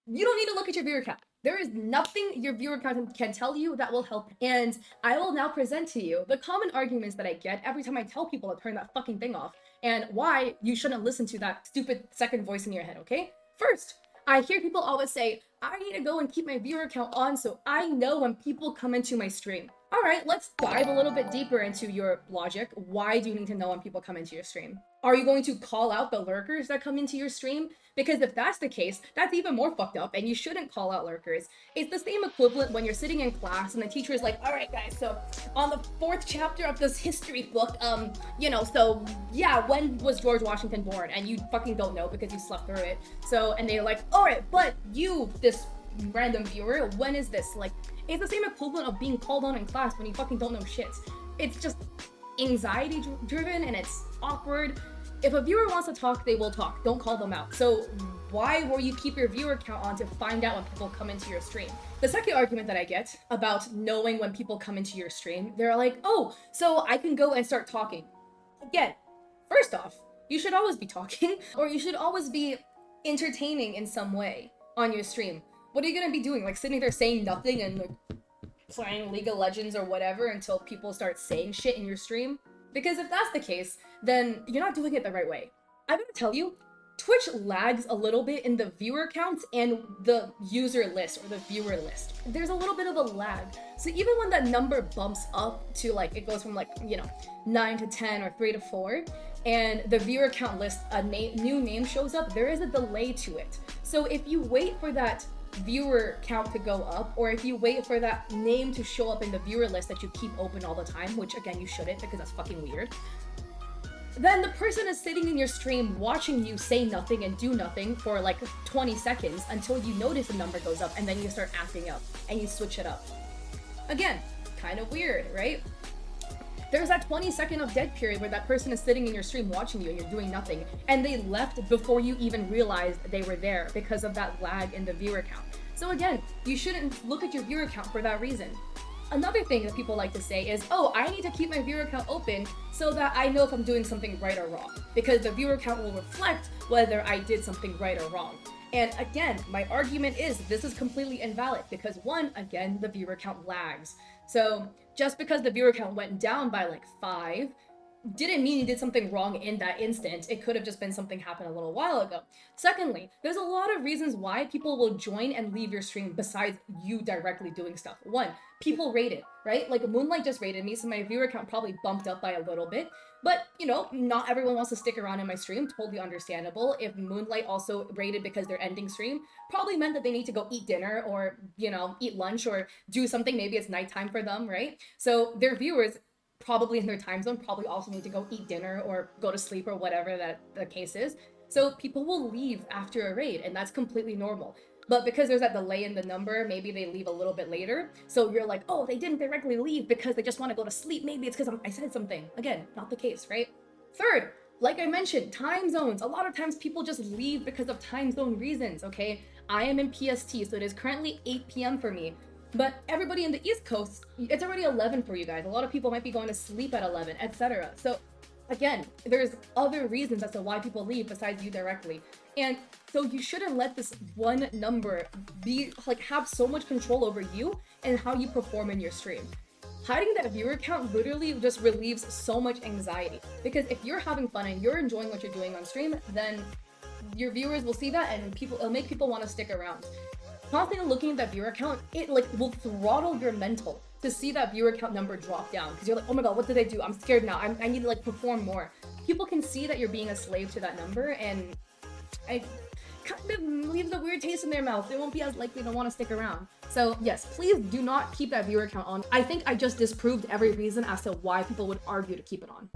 you don't need to look at your viewer count. There is nothing your viewer count can tell you that will help. And I will now present to you the common arguments that I get every time I tell people to turn that fucking thing off and why you shouldn't listen to that stupid second voice in your head, okay? First, I hear people always say, I need to go and keep my viewer count on so I know when people come into my stream. All right, let's dive a little bit deeper into your logic. Why do you need to know when people come into your stream? Are you going to call out the lurkers that come into your stream? Because if that's the case, that's even more fucked up, and you shouldn't call out lurkers. It's the same equivalent when you're sitting in class and the teacher is like, all right guys, so on the 4th chapter of this history book, so yeah, when was George Washington born? And you fucking don't know because you slept through it. So, and they're like, all right, but you, this random viewer, when is this? Like, it's the same equivalent of being called on in class when you fucking don't know shit. It's just anxiety driven and it's awkward. If a viewer wants to talk, they will talk. Don't call them out. So why will you keep your viewer count on to find out when people come into your stream? The second argument that I get about knowing when people come into your stream, they're like, oh, so I can go and start talking. Again, first off, you should always be talking, or you should always be entertaining in some way on your stream. What are you gonna be doing? Like sitting there saying nothing and like playing League of Legends or whatever until people start saying shit in your stream? Because if that's the case, then you're not doing it the right way. I'm gonna tell you, Twitch lags a little bit in the viewer counts and the user list or the viewer list. There's a little bit of a lag. So even when that number bumps up to like, it goes from like, 9 to 10 or 3 to 4, and the viewer count list, a new name shows up, there is a delay to it. So if you wait for that viewer count to go up, or if you wait for that name to show up in the viewer list that you keep open all the time, which again you shouldn't because that's fucking weird, then the person is sitting in your stream watching you say nothing and do nothing for like 20 seconds until you notice the number goes up, and then you start acting up and you switch it up. Again, kind of weird, right? There's that 20-second of dead period where that person is sitting in your stream watching you and you're doing nothing, and they left before you even realized they were there because of that lag in the viewer count. So again, you shouldn't look at your viewer count for that reason. Another thing that people like to say is, oh, I need to keep my viewer count open so that I know if I'm doing something right or wrong, because the viewer count will reflect whether I did something right or wrong. And again, my argument is this is completely invalid because one, again, the viewer count lags. So just because the viewer count went down by like 5 didn't mean you did something wrong in that instant. It could have just been something happened a little while ago. Secondly, there's a lot of reasons why people will join and leave your stream besides you directly doing stuff. One, people rate it, right? Like Moonlight just rated me, so my viewer count probably bumped up by a little bit. But, not everyone wants to stick around in my stream, totally understandable. If Moonlight also rated because they're ending stream, probably meant that they need to go eat dinner or, eat lunch or do something. Maybe it's nighttime for them, right? So their viewers probably in their time zone probably also need to go eat dinner or go to sleep or whatever that the case is. So people will leave after a raid, and that's completely normal. But because there's that delay in the number, maybe they leave a little bit later. So you're like, oh, they didn't directly leave because they just want to go to sleep. Maybe it's because I said something. Again, not the case, right? Third, like I mentioned, time zones. A lot of times people just leave because of time zone reasons, okay? I am in PST, so it is currently 8 p.m. for me. But everybody in the East Coast, it's already 11 for you guys. A lot of people might be going to sleep at 11, etc. So again, there's other reasons as to why people leave besides you directly. And so you shouldn't let this one number be have so much control over you and how you perform in your stream. Hiding that viewer count literally just relieves so much anxiety, because if you're having fun and you're enjoying what you're doing on stream, then your viewers will see that and it'll make people want to stick around. Constantly looking at that viewer count, it will throttle your mental to see that viewer count number drop down, because you're like, oh my god, what did I do? I'm scared now. I need to perform more. People can see that you're being a slave to that number, and it kind of leaves a weird taste in their mouth. They won't be as likely to want to stick around. So yes, please do not keep that viewer count on. I think I just disproved every reason as to why people would argue to keep it on.